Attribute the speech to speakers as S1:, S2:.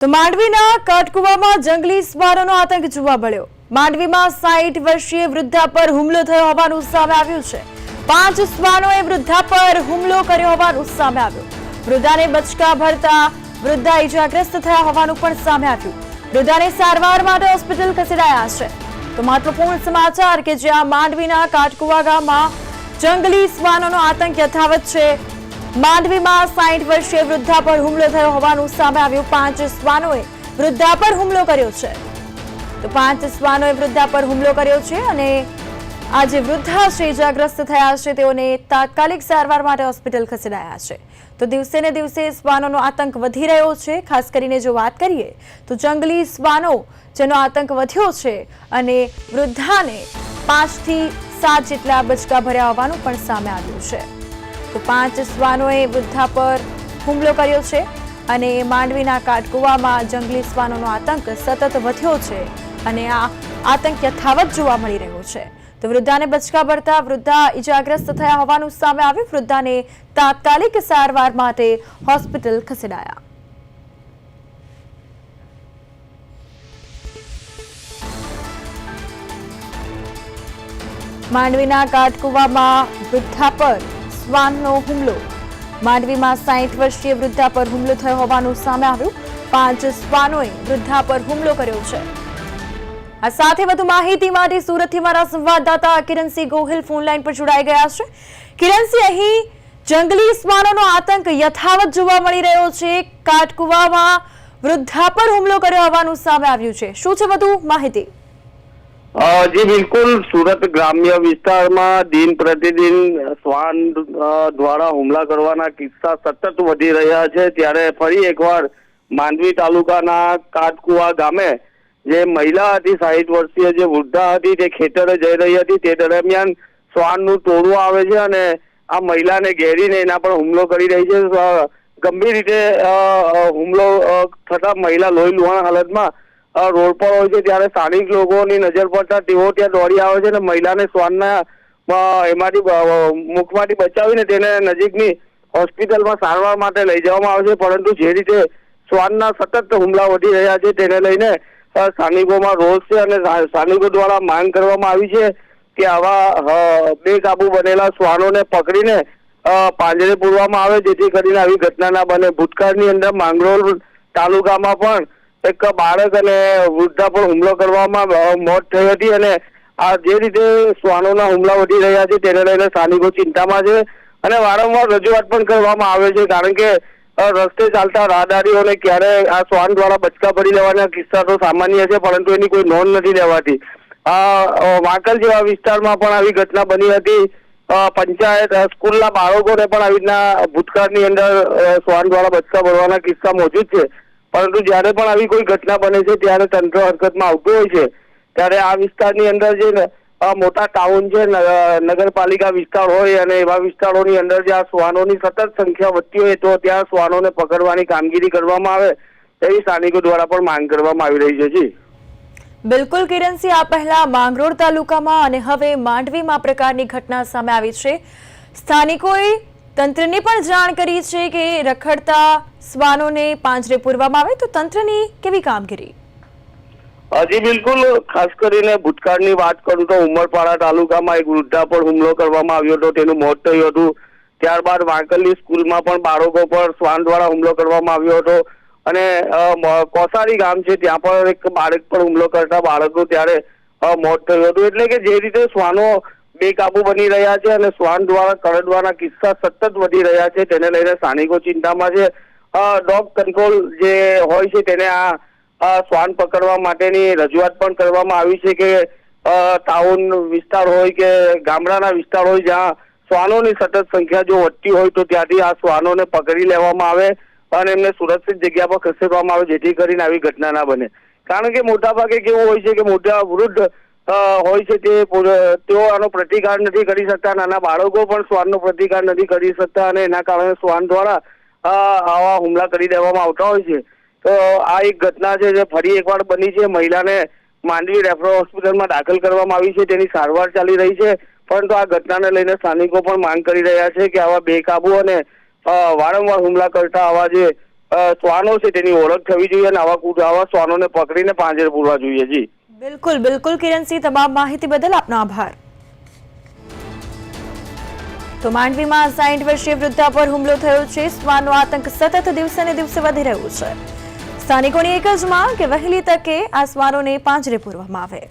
S1: તો માંડવીના કાટકુવામાં જંગલી શ્વાનોનો આતંક જોવા મળ્યો। માંડવીમાં 60 વર્ષીય વૃદ્ધા પર હુમલો થયો હોવાનું સામે આવ્યું છે। 5 શ્વાનોએ વૃદ્ધા પર હુમલો કર્યો હોવાનું સામે આવ્યું। વૃદ્ધાને બચકા ભરતા વૃદ્ધા ઈજાગ્રસ્ત થયા હોવાનું પણ સામે આવ્યું। વૃદ્ધાને સારવાર માટે હોસ્પિટલ ખસેડાયા છે। તો મહત્વપૂર્ણ સમાચાર કે જ્યાં માંડવીના કાટકુવા ગામમાં જંગલી શ્વાનોનો આતંક યથાવત છે। માંડવીમાં 60 વર્ષીય વૃદ્ધા પર હુમલો થયો હોવાનું સામે આવ્યું। 5 શ્વાનોએ વૃદ્ધા પર હુમલો કર્યો છે। તો 5 શ્વાનોએ વૃદ્ધા પર હુમલો કર્યો છે અને આ જે વૃદ્ધા છે ઇજાગ્રસ્ત થયા છે તેઓને તાત્કાલિક સારવાર માટે હોસ્પિટલ ખસેડાયા છે। તો દિવસે ને દિવસે શ્વાનોનો આતંક વધી રહ્યો છે। ખાસ કરીને જો વાત કરીએ તો જંગલી શ્વાનો જેનો આતંક વધ્યો છે અને વૃદ્ધાને 5 થી 7 જેટલા બચકા ભર્યા હોવાનું પણ સામે આવ્યું છે। તો 5 શ્વાનોએ વૃદ્ધા પર હુમલો કર્યો છે અને માંડવીના કાટકુવામાં જંગલી શ્વાનોનો આતંક સતત વધ્યો છે અને આ આતંક યથાવત જોવા મળી રહ્યો છે। તો વૃદ્ધાને બચકા ભરતા વૃદ્ધા ઇજાગ્રસ્ત થયા હોવાનું સામે આવ્યું। વૃદ્ધાને તાત્કાલિક સારવાર માટે હોસ્પિટલ ખસેડાયા। માંડવીના કાટકુવામાં વૃદ્ધા પર શ્વાનનો હુમલો। માંડવીમાં 60 વર્ષીય વૃદ્ધા પર હુમલો થયો હોવાનું સામે આવ્યું। 5 શ્વાનોએ વૃદ્ધા પર હુમલો કર્યો છે। આ સાથે વધુ માહિતી માટે સુરતથી મારા સંવાદદાતા કિરણસિંહ ગોહિલ ફોન લાઈન પર જોડાઈ ગયા છે। કિરણસિંહ, અહીં જંગલી શ્વાનોનો આતંક યથાવત જોવા મળી રહ્યો છે। કાટકુવામાં વૃદ્ધા પર હુમલો કર્યો હોવાનું સામે આવ્યું છે। શું છે વધુ માહિતી?
S2: જી બિલકુલ, સુરત ગ્રામ્ય વિસ્તારમાં દિન પ્રતિદિન શ્વાન દ્વારા હુમલા કરવાના કિસ્સા સતત વધી રહ્યા છે। ત્યારે ફરી એકવાર માંડવી તાલુકાના કાટકુવા ગામે જે મહિલા હતી, 60 વર્ષીય જે વૃદ્ધા હતી, તે ખેતરે જઈ રહી હતી। તે દરમિયાન શ્વાનનું ટોળું આવે છે અને આ મહિલાને ઘેરીને એના પર હુમલો કરી રહી છે। ગંભીર રીતે હુમલો થતા મહિલા લોહી લુહાણ હાલતમાં રોડ પર હોય છે। ત્યારે સ્થાનિક લોકોની નજર પડતા તેઓ ત્યાં દોડી આવે છે અને મહિલાને શ્વાનના મુખમાંથી બચાવીને તેને નજીકની હોસ્પિટલમાં સારવાર માટે લઈ જવામાં આવે છે। પરંતુ જે રીતે શ્વાનના સતત હુમલા વધી રહ્યા છે તેને લઈને સ્થાનિકોમાં રોષ છે અને સ્થાનિકો દ્વારા માંગ કરવામાં આવી છે કે આવા બેકાબુ બનેલા શ્વાનોને પકડીને પાંજરે પૂરવામાં આવે, જેથી કરીને આવી ઘટના ના બને। ભૂતકાળની અંદર માંગરોળ તાલુકામાં પણ એક બાળક અને વૃદ્ધા પર હુમલો કરવામાં મોત થઈ હતી અને આ જે રીતે શ્વાનોના હુમલા વધી રહ્યા છે તેને લઈને સ્થાનિકો ચિંતામાં છે અને વારંવાર રજૂઆત પણ કરવામાં આવે છે। કારણ કે રસ્તે ચાલતા રાહદારીઓને ક્યારે આ શ્વાન દ્વારા બચકા ભરી લેવાના કિસ્સા તો સામાન્ય છે, પરંતુ એની કોઈ નોંધ નથી લેવાતી। વાંકલ જેવા વિસ્તારમાં પણ આવી ઘટના બની હતી। પંચાયત સ્કૂલના બાળકોને પણ આવી રીતના ભૂતકાળની અંદર શ્વાન દ્વારા બચકા ભરવાના કિસ્સા મોજૂદ છે, પરંતુ જ્યારે પણ આવી કોઈ ઘટના બને છે ત્યારે તંત્ર હરકતમાં આવતું હોય છે। ત્યારે આ વિસ્તારની અંદર જે મોટા ટાઉન છે, નગરપાલિકા વિસ્તાર હોય અને એવા વિસ્તારોની અંદર જે આ શ્વાનોની સતત સંખ્યા વધતી હોય તો ત્યાં શ્વાનોને પકડવાની કામગીરી કરવામાં આવે એવી સ્થાનિકો દ્વારા પણ માંગ કરવામાં આવી રહી છે। જી
S1: બિલકુલ કિરણસિંહ, આ પહેલા માંગરોળ તાલુકામાં અને હવે માંડવીમાં પ્રકારની ઘટના સામે આવી છે। સ્થાનિકોએ તંત્રને પણ જાણ કરી છે કે રખડતા શ્વાનોને પાંજરે પૂરવામાં આવે, તો તંત્રની કેવી કામગીરી?
S2: જી બિલકુલ, ખાસ કરીને ભૂતકાળની વાત કરું તો ઉમરપાડા તાલુકામાં એક વૃદ્ધા પર હુમલો કરવામાં આવ્યો હતો, તેનું મોત થયું હતું। ત્યારબાદ વાંકલની સ્કૂલમાં પણ બાળકો પર શ્વાન દ્વારા હુમલો કરવામાં આવ્યો હતો અને કોસારી ગામ છે ત્યાં પણ એક બાળક પર હુમલો કરતા બાળકો ત્યારે મોત થયું હતું। એટલે કે જે રીતે શ્વાનો બેકાબુ બની રહ્યા છે અને શ્વાન દ્વારા કરડવાના કિસ્સા સતત વધી રહ્યા છે તેને લઈને સ્થાનિકો ચિંતામાં છે। ડોગ કંટ્રોલ જે હોય છે તેને આ શ્વાન પકડવા માટેની રજૂઆત પણ કરવામાં આવી છે કે ટાઉન વિસ્તાર હોય કે ગામડાના વિસ્તાર હોય જ્યાં શ્વાનોની સતત સંખ્યા જો વધતી હોય તો ત્યાંથી આ શ્વાનોને પકડી લેવામાં આવે અને એમને સુરક્ષિત જગ્યા પર ખસેડવામાં આવે, જેથી કરીને આવી ઘટના ના બને। કારણ કે મોટાભાગે કેવું હોય છે કે મોટા વૃદ્ધ હોય છે તેઓ આનો પ્રતિકાર નથી કરી શકતા, નાના બાળકો પણ શ્વાનનો પ્રતિકાર નથી કરી શકતા અને એના કારણે શ્વાન દ્વારા આવા હુમલા કરી દેવામાં આવતા હોય છે। તો આ એક ઘટના છે જે ફરી એકવાર બની છે। મહિલાને માંડવી રેફરલ હોસ્પિટલમાં દાખલ કરવામાં આવી છે, તેની સારવાર ચાલી રહી છે, પરંતુ આ ઘટનાને લઈને સ્થાનિકો પણ માંગ કરી રહ્યા છે કે આવા બેકાબુ અને વારંવાર હુમલા કરતા આવા જે શ્વાનો છે તેની ઓળખ થવી જોઈએ અને આવા શ્વાનોને પકડીને પાંજરે પૂરવા જોઈએ. જી
S1: બિલકુલ બિલકુલ કિરણસિંહ, તમામ માહિતી બદલ આપનો આભાર. તો માંડવીમાં 60 વર્ષીય વૃદ્ધા પર હુમલો થયો છે. શ્વાનનો આતંક સતત દિવસે ને દિવસે વધી રહ્યો છે. સ્થાનિકોની એક જ માંગ કે વહેલી તકે આ શ્વાનોને પાંજરે પૂરવામાં આવે.